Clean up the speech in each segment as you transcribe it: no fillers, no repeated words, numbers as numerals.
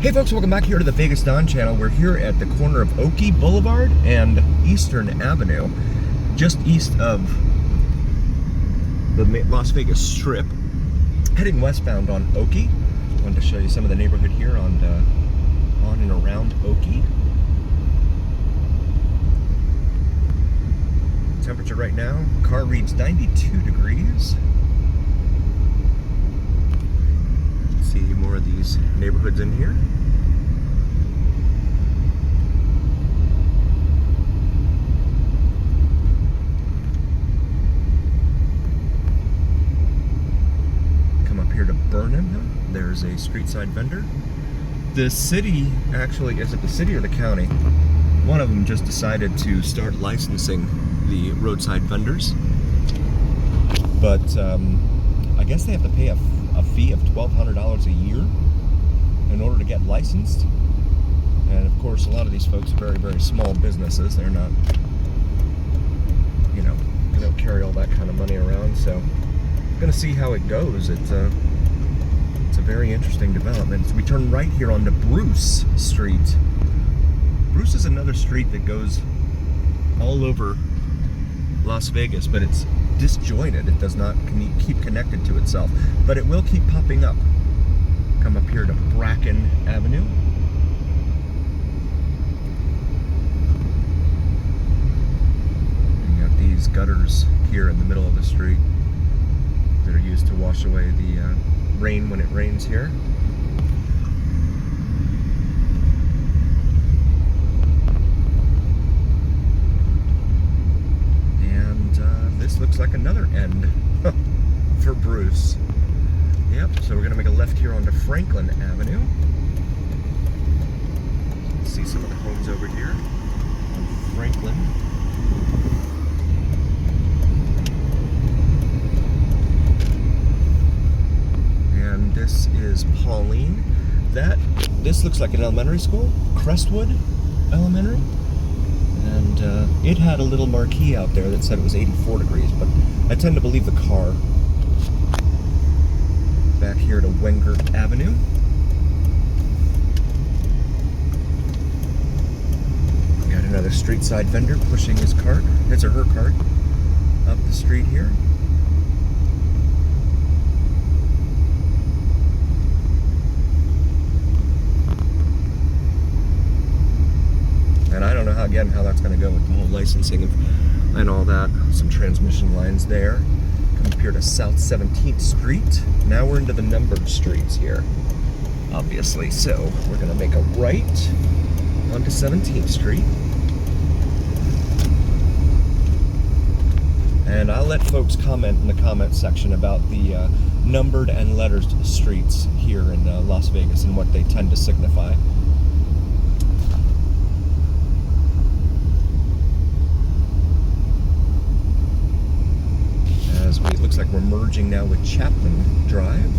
Hey folks, welcome back here to the Vegas Don channel. We're here at the corner of Oakey Boulevard and Eastern Avenue, just east of the Las Vegas Strip, heading westbound on Oakey. I wanted to show you some of the neighborhood here on and around Oakey. Temperature right now, car reads 92 degrees. See more of these neighborhoods in here. Come up here to Burnham. There's a street side vendor. The city, actually, is it the city or the county? One of them just decided to start licensing the roadside vendors. But I guess they have to pay a fee of $1,200 a year in order to get licensed. And of course, a lot of these folks are very, very small businesses. They're not, you know, they don't carry all that kind of money around. So I'm gonna see how it goes. It's a very interesting development. So we turn right here onto Bruce Street. Bruce is another street that goes all over Las Vegas, but it's disjointed. It does not keep connected to itself, but it will keep popping up. Come up here to Bracken Avenue. And you got these gutters here in the middle of the street that are used to wash away the rain when it rains here. This looks like another end for Bruce. Yep, so we're gonna make a left here onto Franklin Avenue. See some of the homes over here on Franklin. And this is Pauline. This looks like an elementary school, Crestwood Elementary. And it had a little marquee out there that said it was 84 degrees, but I tend to believe the car. Back here to Wengert Avenue. Got another street side vendor pushing his or her cart up the street here. And I don't know how that's going to go with the whole licensing and all that. Some transmission lines there. Come up here to South 17th Street. Now we're into the numbered streets here, obviously. So we're going to make a right onto 17th Street. And I'll let folks comment in the comment section about the numbered and lettered streets here in Las Vegas and what they tend to signify. It looks like we're merging now with Chapman Drive.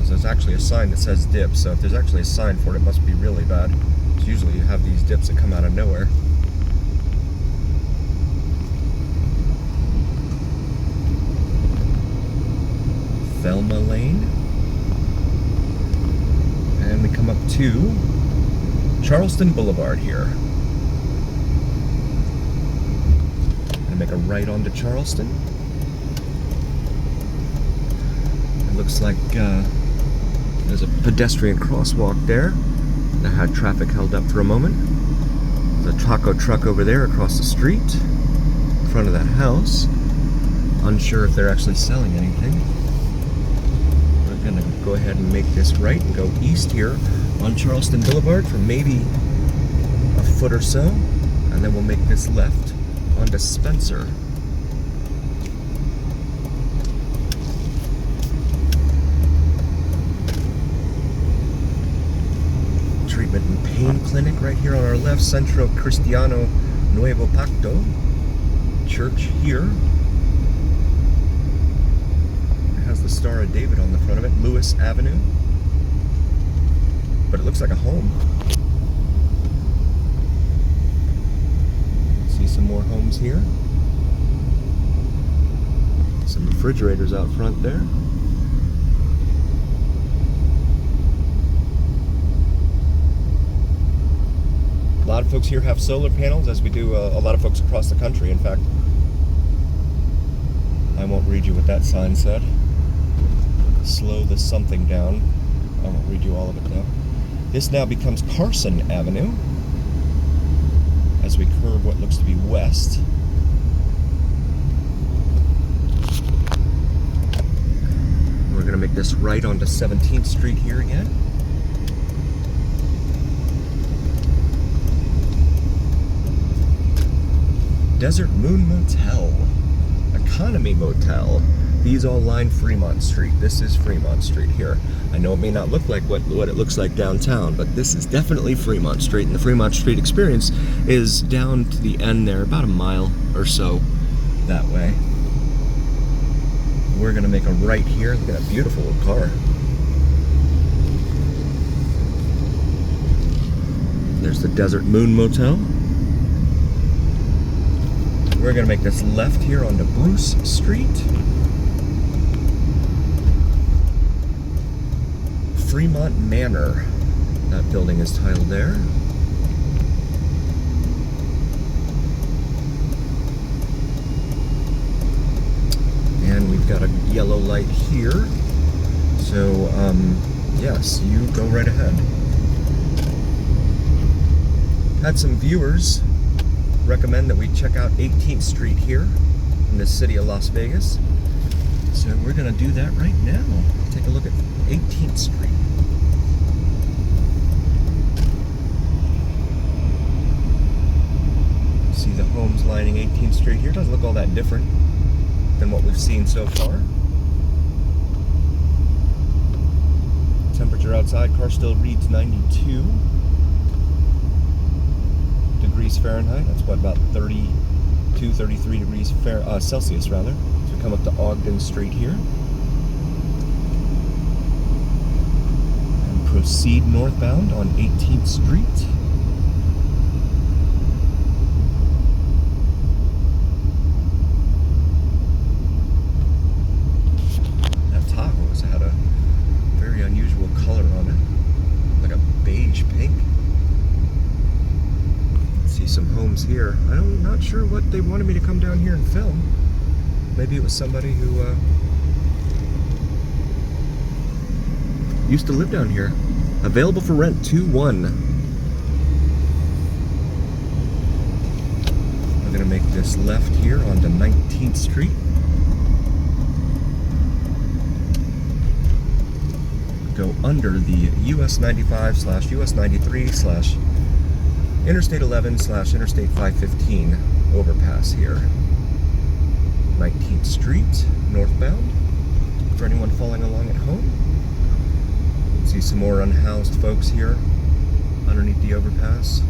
There's actually a sign that says dip, so if there's actually a sign for it, it must be really bad. Because usually you have these dips that come out of nowhere. Thelma Lane. And we come up to Charleston Boulevard here. Make a right onto Charleston. It looks like there's a pedestrian crosswalk there that had traffic held up for a moment. There's a taco truck over there across the street in front of that house. Unsure if they're actually selling anything. We're gonna go ahead and make this right and go east here on Charleston Boulevard for maybe a foot or so, and then we'll make this left onto Spencer. Treatment and pain clinic right here on our left. Centro Cristiano Nuevo Pacto church here. It has the Star of David on the front of it. Lewis Avenue. But it looks like a home. Some more homes here. Some refrigerators out front there. A lot of folks here have solar panels, as we do a lot of folks across the country. In fact, I won't read you what that sign said. Slow the something down. I won't read you all of it though. This now becomes Carson Avenue as we curve what looks to be west. We're going to make this right onto 17th Street here again. Desert Moon Motel, Economy Motel. These all line Fremont Street. This is Fremont Street here. I know it may not look like what it looks like downtown, but this is definitely Fremont Street, and the Fremont Street experience is down to the end there, about a mile or so that way. We're gonna make a right here. Look at that beautiful little car. There's the Desert Moon Motel. We're gonna make this left here onto Bruce Street. Fremont Manor. That building is titled there. And we've got a yellow light here. So, yes, you go right ahead. Had some viewers recommend that we check out 18th Street here in the city of Las Vegas. So we're gonna do that right now. Take a look at 18th Street. See the homes lining 18th Street here. Doesn't look all that different than what we've seen so far. Temperature outside, car still reads 92 degrees Fahrenheit. That's what, about 32, 33 degrees Celsius rather. So we come up to Ogden Street here. And proceed northbound on 18th Street. That Tahoe's had a very unusual color on it. Like a beige pink. See some homes here. I'm not sure what they wanted me to come down here and film. Maybe it was somebody who used to live down here. Available for rent, 2-1. We're gonna make this left here onto 19th Street. Go under the US 95 / US 93 / Interstate 11 / Interstate 515 overpass here. 19th Street, northbound, for anyone following along at home. See some more unhoused folks here underneath the overpass.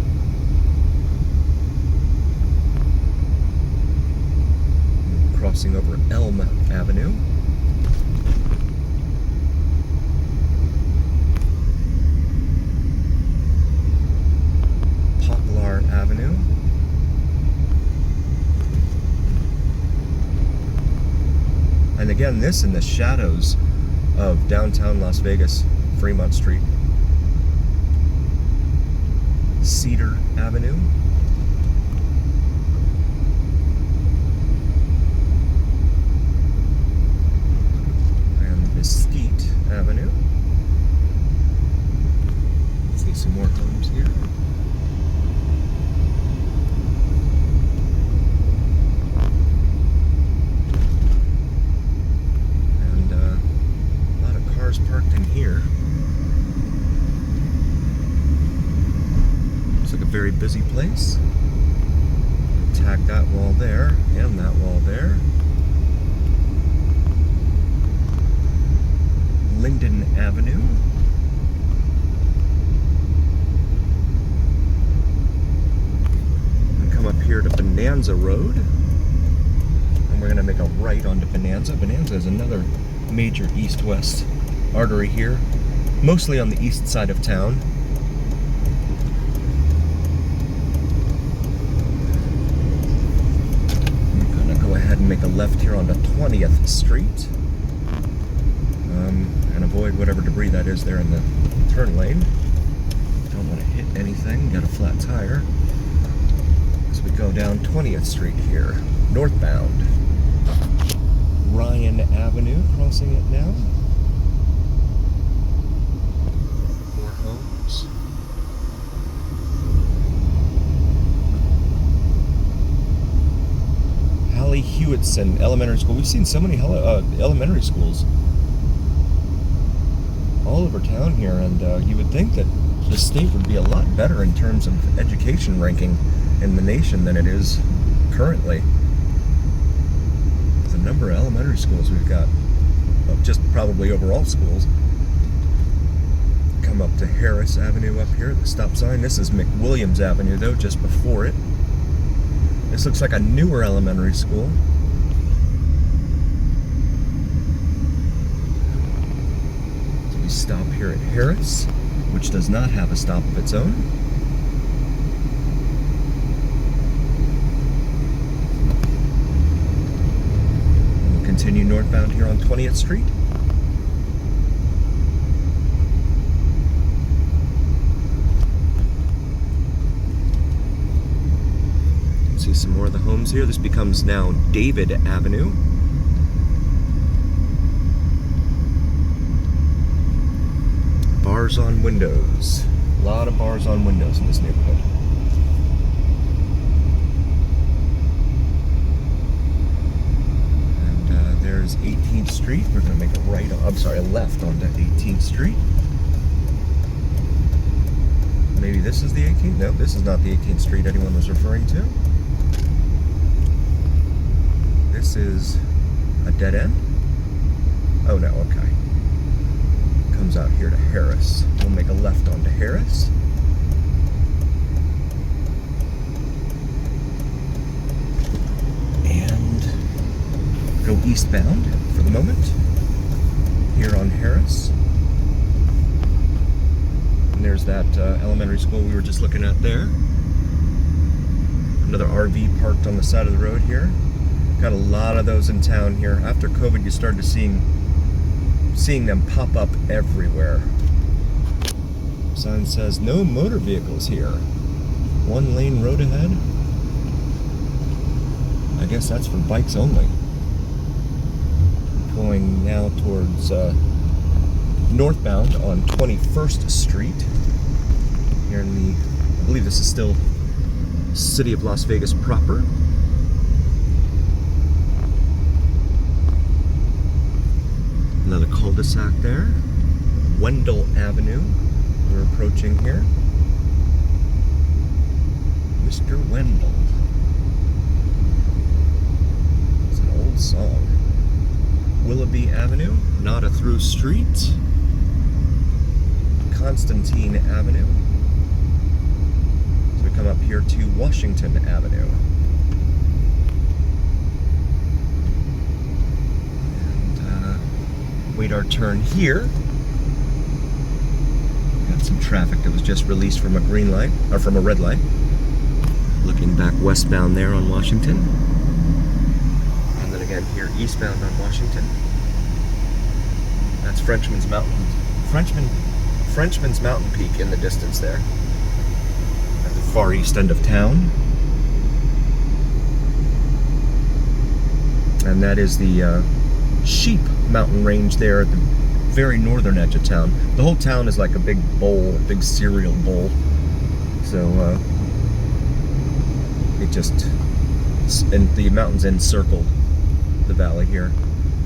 Crossing over Elm Avenue. Poplar Avenue. And again, this in the shadows of downtown Las Vegas, Fremont Street. Cedar Avenue. And Mesquite Avenue. See some more homes here. Parked in here. Looks like a very busy place. Tag that wall there and that wall there. Linden Avenue. And come up here to Bonanza Road. And we're going to make a right onto Bonanza. Bonanza is another major east-west artery here, mostly on the east side of town. We're gonna go ahead and make a left here onto 20th Street and avoid whatever debris that is there in the turn lane. Don't want to hit anything, got a flat tire. As we go down 20th Street here, northbound. Ryan Avenue, crossing it now. More homes. Hallie Hewitson Elementary School. We've seen so many elementary schools all over town here, and you would think that the state would be a lot better in terms of education ranking in the nation than it is currently. The number of elementary schools we've got, well, just probably overall schools. Come up to Harris Avenue up here, the stop sign. This is McWilliams Avenue though, just before it. This looks like a newer elementary school. So we stop here at Harris, which does not have a stop of its own. And we'll continue northbound here on 20th Street. See some more of the homes here. This becomes now David Avenue. Bars on windows. A lot of bars on windows in this neighborhood. And there's 18th Street. We're going to make a left onto 18th Street. Maybe this is the 18th? No, this is not the 18th Street anyone was referring to. This is a dead end? Oh no, okay. Comes out here to Harris. We'll make a left onto Harris. And go eastbound for the moment. Here on Harris. And there's that elementary school we were just looking at there. Another RV parked on the side of the road here. Got a lot of those in town here. After COVID, you started seeing them pop up everywhere. Sign says no motor vehicles here. 1 lane road ahead. I guess that's for bikes only. Going now towards northbound on 21st Street. Here in the, I believe this is still City of Las Vegas proper. Another cul-de-sac there. Wendell Avenue. We're approaching here. Mr. Wendell. It's an old song. Willoughby Avenue. Not a through street. Constantine Avenue. So we come up here to Washington Avenue. Wait our turn here. Got some traffic that was just released from a green light, or from a red light. Looking back westbound there on Washington. And then again here eastbound on Washington. That's Frenchman's Mountain. Frenchman's Mountain Peak in the distance there. At the far east end of town. And that is the Sheep Mountain Range there at the very northern edge of town. The whole town is like a big bowl, a big cereal bowl. So it just, and the mountains encircle the valley here.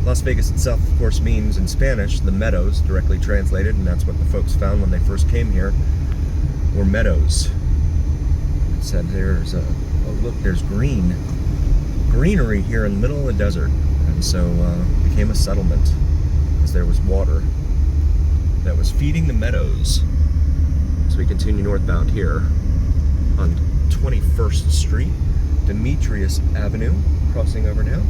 Las Vegas itself, of course, means in Spanish the meadows, directly translated, and that's what the folks found when they first came here, were meadows. It said there's oh look, there's greenery here in the middle of the desert. And so it became a settlement, as there was water that was feeding the meadows. So we continue northbound here on 21st Street, Demetrius Avenue, crossing over now.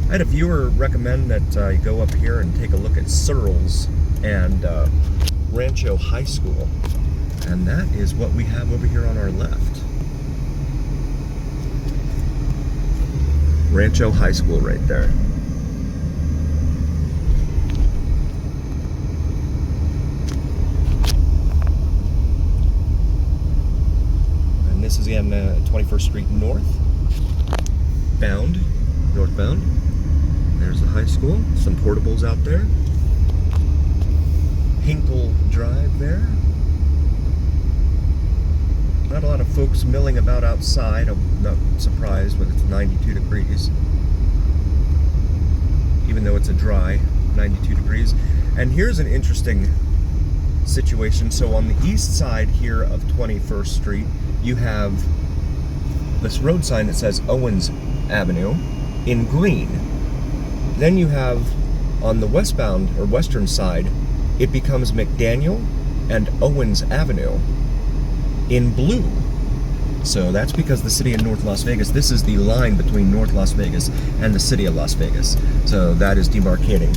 I had a viewer recommend that you go up here and take a look at Searles and Rancho High School, and that is what we have over here on our left. Rancho High School right there. And this is in 21st Street northbound. There's the high school. Some portables out there. Hinkle Drive there. Not a lot of folks milling about outside. I'm not surprised when it's 92 degrees. Even though it's a dry 92 degrees. And here's an interesting situation. So on the east side here of 21st Street, you have this road sign that says Owens Avenue in green. Then you have on the westbound or western side, it becomes McDaniel and Owens Avenue in blue. So that's because the city of North Las Vegas, this is the line between North Las Vegas and the city of Las Vegas. So that is demarcating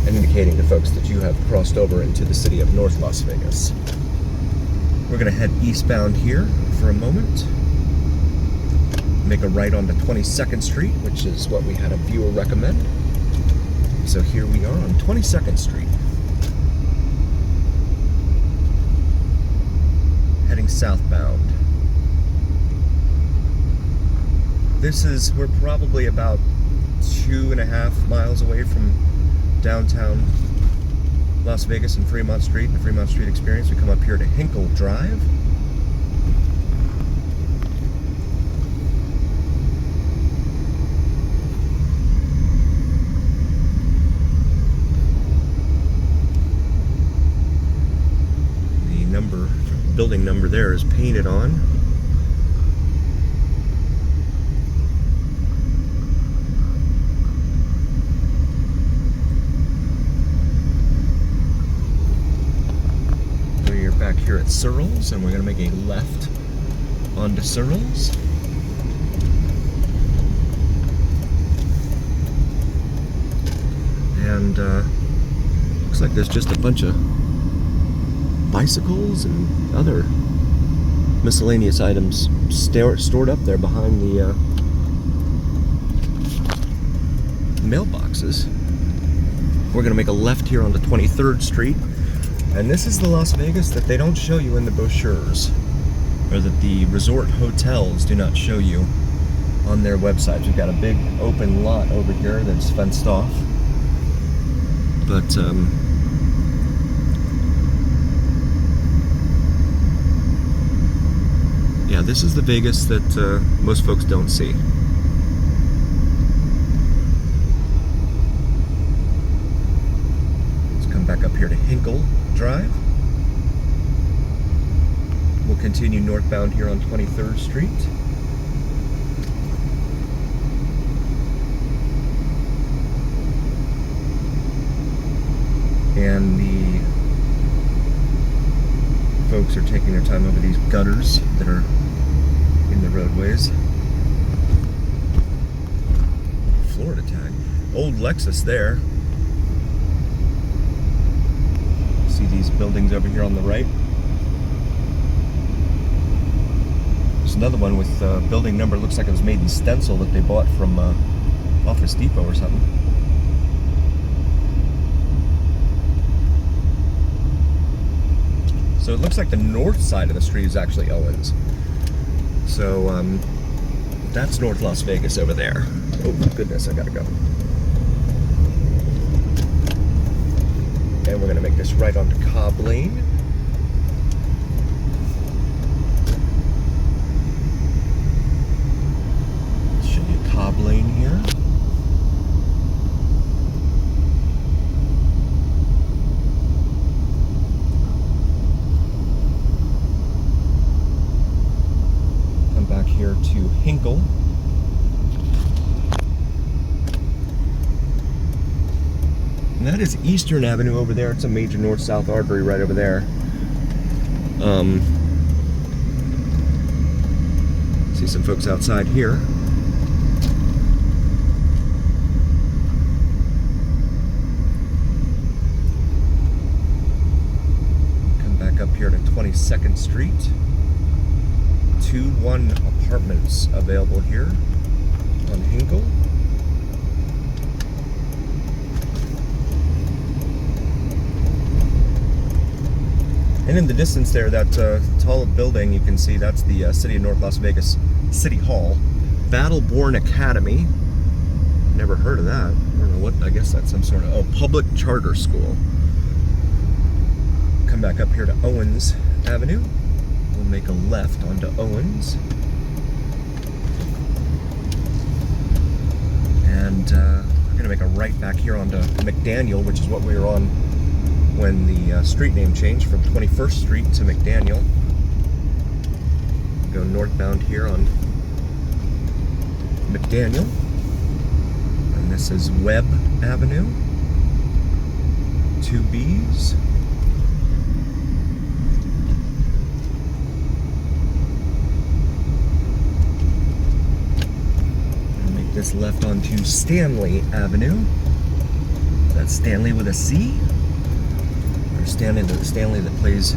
and indicating to folks that you have crossed over into the city of North Las Vegas. We're going to head eastbound here for a moment. Make a right onto 22nd Street, which is what we had a viewer recommend. So here we are on 22nd Street. Heading southbound. We're probably about 2.5 miles away from downtown Las Vegas and Fremont Street, the Fremont Street Experience. We come up here to Hinkle Drive. The building number there is painted on. Back here at Searles, and we're going to make a left onto Searles. And looks like there's just a bunch of bicycles and other miscellaneous items stored up there behind the mailboxes. We're going to make a left here onto 23rd Street. And this is the Las Vegas that they don't show you in the brochures, or that the resort hotels do not show you on their websites. We've got a big open lot over here that's fenced off. But, yeah, this is the Vegas that most folks don't see. Let's come back up here to Hinkle Drive. We'll continue northbound here on 23rd Street. And the folks are taking their time over these gutters that are in the roadways. Florida tag. Old Lexus there. See these buildings over here on the right? There's another one with building number, looks like it was made in stencil that they bought from Office Depot or something. So it looks like the north side of the street is actually Owens. So that's North Las Vegas over there. Oh goodness, I gotta go. And we're going to make this right onto Cobb Lane. Show you Cobb Lane here. Come back here to Hinkle. And that is Eastern Avenue over there. It's a major north-south artery right over there. See some folks outside here. Come back up here to 22nd Street. 2-1 apartments available here on Hinkle. And And in the distance there, that tall building you can see, that's the City of North Las Vegas City Hall. Battleborn Academy. Never heard of that. I don't know what, I guess that's some sort of, public charter school. Come back up here to Owens Avenue. We'll make a left onto Owens. And we're gonna make a right back here onto McDaniel, which is what we were on when the street name changed from 21st Street to McDaniel. Go northbound here on McDaniel. And this is Webb Avenue. 2 Bs. And make this left onto Stanley Avenue. That's Stanley with a C. Or Stanley that plays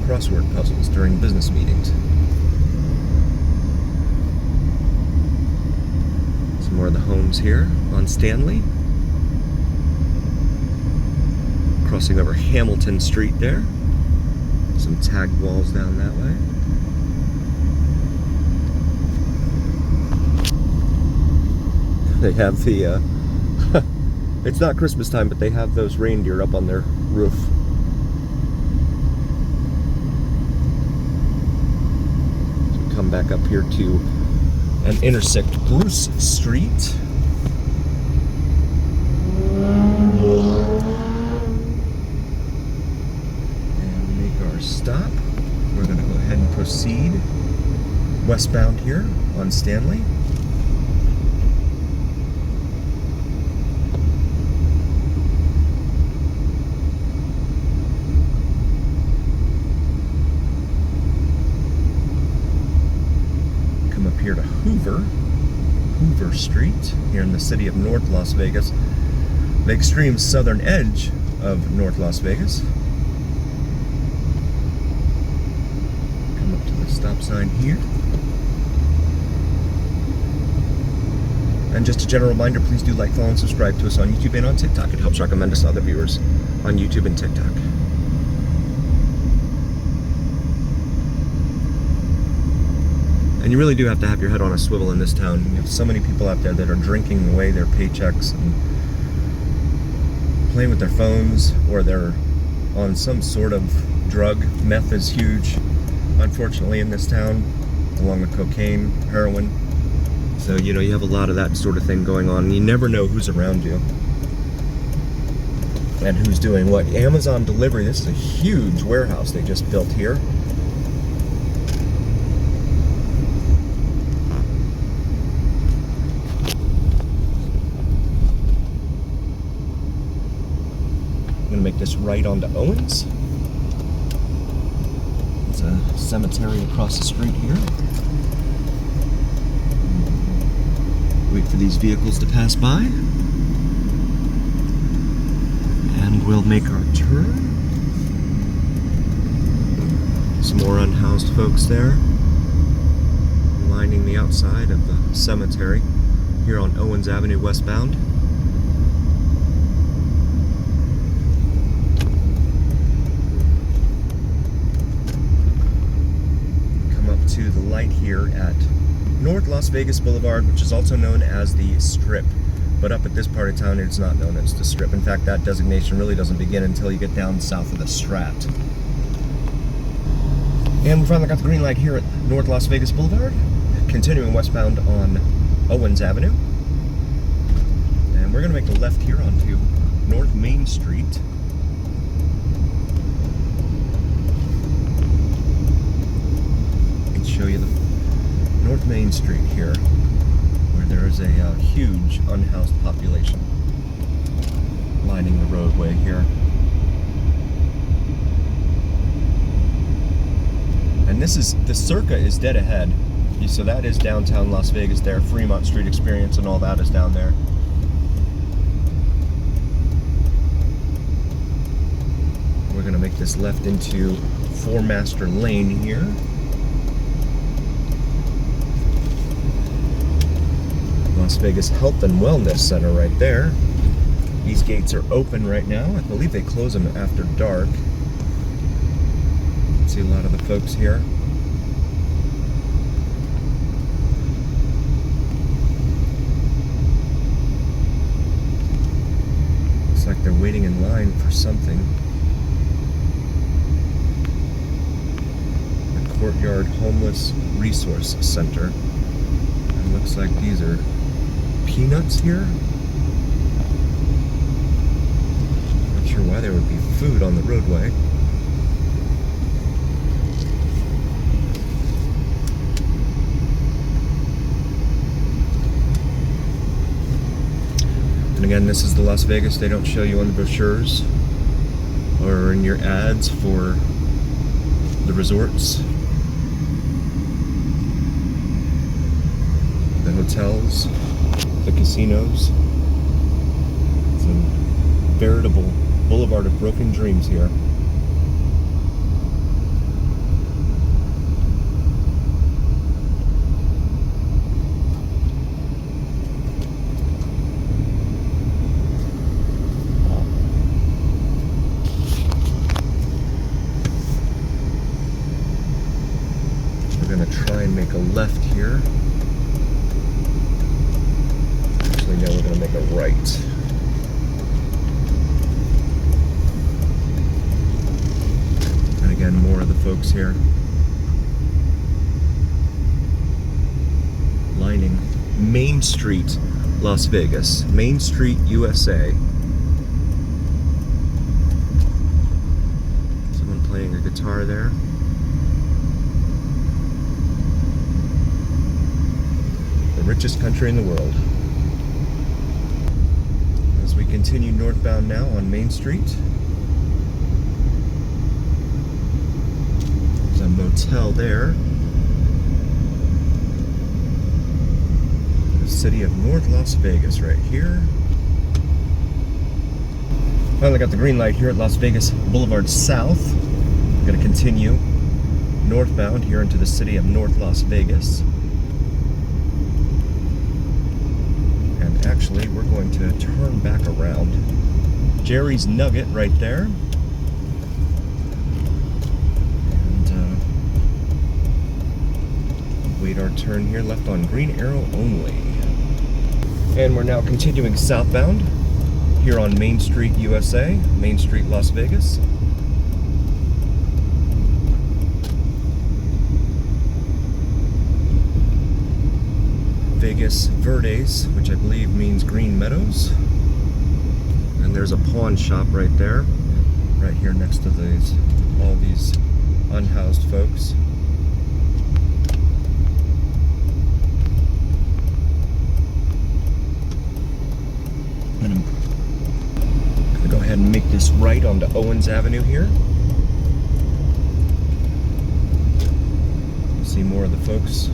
crossword puzzles during business meetings. More of the homes here on Stanley. Crossing over Hamilton Street there. Some tagged walls down that way. They have the, it's not Christmas time, but they have those reindeer up on their roof. So come back up here to and intersect Bruce Street. And make our stop. We're going to go ahead and proceed westbound here on Stanley. Here to Hoover Street, here in the city of North Las Vegas, the extreme southern edge of North Las Vegas. Come up to the stop sign here. And just a general reminder, please do like, follow, and subscribe to us on YouTube and on TikTok. It helps recommend us to other viewers on YouTube and TikTok. And you really do have to have your head on a swivel in this town. You have so many people out there that are drinking away their paychecks and playing with their phones, or they're on some sort of drug. Meth is huge, unfortunately, in this town, along with cocaine, heroin. So, you know, you have a lot of that sort of thing going on. And you never know who's around you and who's doing what. Amazon delivery, this is a huge warehouse they just built here. Make this right onto Owens. There's a cemetery across the street here. Wait for these vehicles to pass by. And we'll make our turn. Some more unhoused folks there, lining the outside of the cemetery here on Owens Avenue westbound. To the light here at North Las Vegas Boulevard, which is also known as the Strip. But up at this part of town, it's not known as the Strip. In fact, that designation really doesn't begin until you get down south of the Strat. And we finally got the green light here at North Las Vegas Boulevard, continuing westbound on Owens Avenue. And we're going to make a left here onto North Main Street. Show you the North Main Street here, where there is a huge unhoused population lining the roadway here. And this is, the Circa is dead ahead. So that is downtown Las Vegas there. Fremont Street Experience and all that is down there. We're going to make this left into Four Master Lane here. Las Vegas Health and Wellness Center right there. These gates are open right now. I believe they close them after dark. See a lot of the folks here. Looks like they're waiting in line for something. The Courtyard Homeless Resource Center. And looks like these are peanuts here. Not sure why there would be food on the roadway. And again, this is the Las Vegas they don't show you on the brochures or in your ads for the resorts, the hotels, the casinos. It's a veritable boulevard of broken dreams here. We're going to try and make a left here. Actually, no, we're going to make a right. And again, more of the folks here lining Main Street, Las Vegas. Main Street, USA. Someone playing a guitar there. The richest country in the world. As we continue northbound now on Main Street, there's a motel there. The city of North Las Vegas right here. Finally got the green light here at Las Vegas Boulevard South. I'm going to continue northbound here into the city of North Las Vegas. Actually, we're going to turn back around. Jerry's Nugget right there. And wait our turn here, left on green arrow only. And we're now continuing southbound here on Main Street, USA, Main Street, Las Vegas. Vegas Verdes, which I believe means Green Meadows. And there's a pawn shop right there, right here next to all these unhoused folks. And I'm gonna go ahead and make this right onto Owens Avenue here. See more of the folks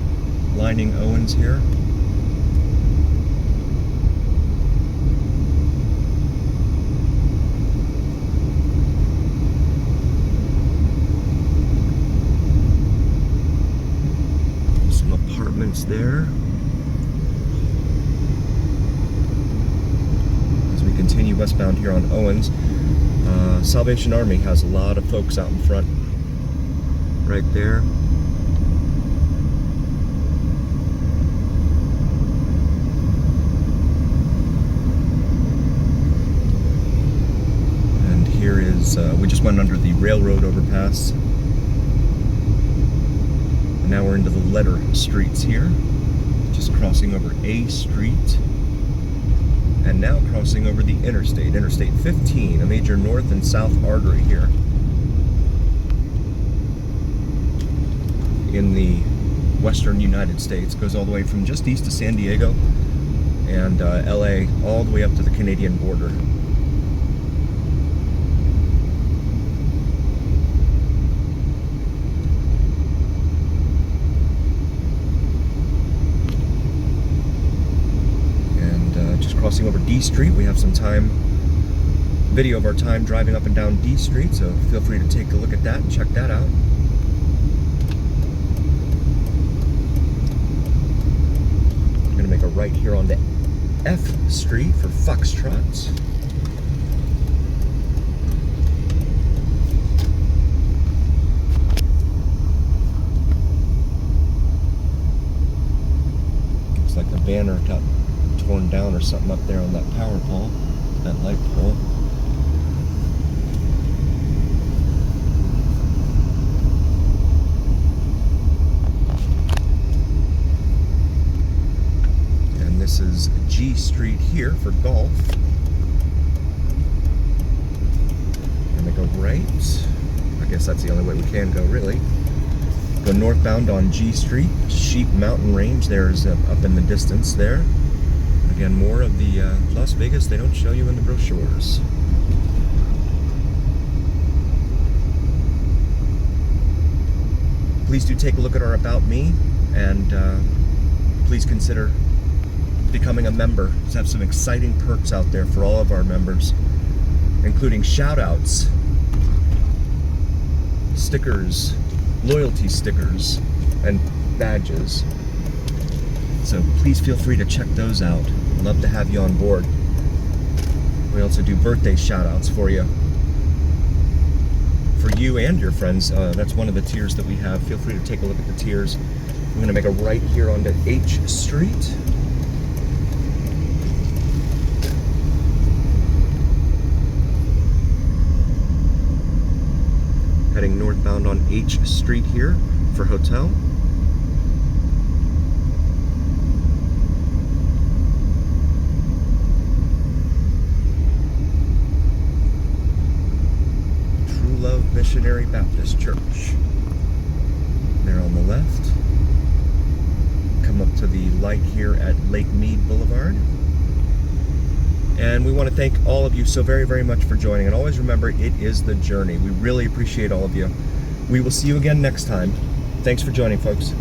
lining Owens here. There. As we continue westbound here on Owens, Salvation Army has a lot of folks out in front right there. And here is, we just went under the railroad overpass. Now we're into the letter streets here, just crossing over A Street, and now crossing over the interstate, Interstate 15, a major north and south artery here in the western United States. Goes all the way from just east of San Diego and LA all the way up to the Canadian border. Crossing over D Street, we have some video of our time driving up and down D Street, so feel free to take a look at that and check that out. I'm going to make a right here on the F Street for Foxtrot. banner got torn down or something up there on that power pole, that light pole. And this is G Street here for golf. And they go right. I guess that's the only way we can go, really. Go northbound on G Street, Sheep Mountain Range. There's up in the distance there. Again, more of the Las Vegas they don't show you in the brochures. Please do take a look at our About Me, and please consider becoming a member. We have some exciting perks out there for all of our members, including shout-outs, stickers, loyalty stickers, and badges. So please feel free to check those out. Love to have you on board. We also do birthday shout-outs for you. For you and your friends. That's one of the tiers that we have. Feel free to take a look at the tiers. We're going to make a right here onto H Street. Heading northbound on H Street here for hotel. True Love Missionary Baptist Church. There on the left. Come up to the light here at Lake Mead Boulevard. And we want to thank all of you so very, very much for joining. And always remember, it is the journey. We really appreciate all of you. We will see you again next time. Thanks for joining, folks.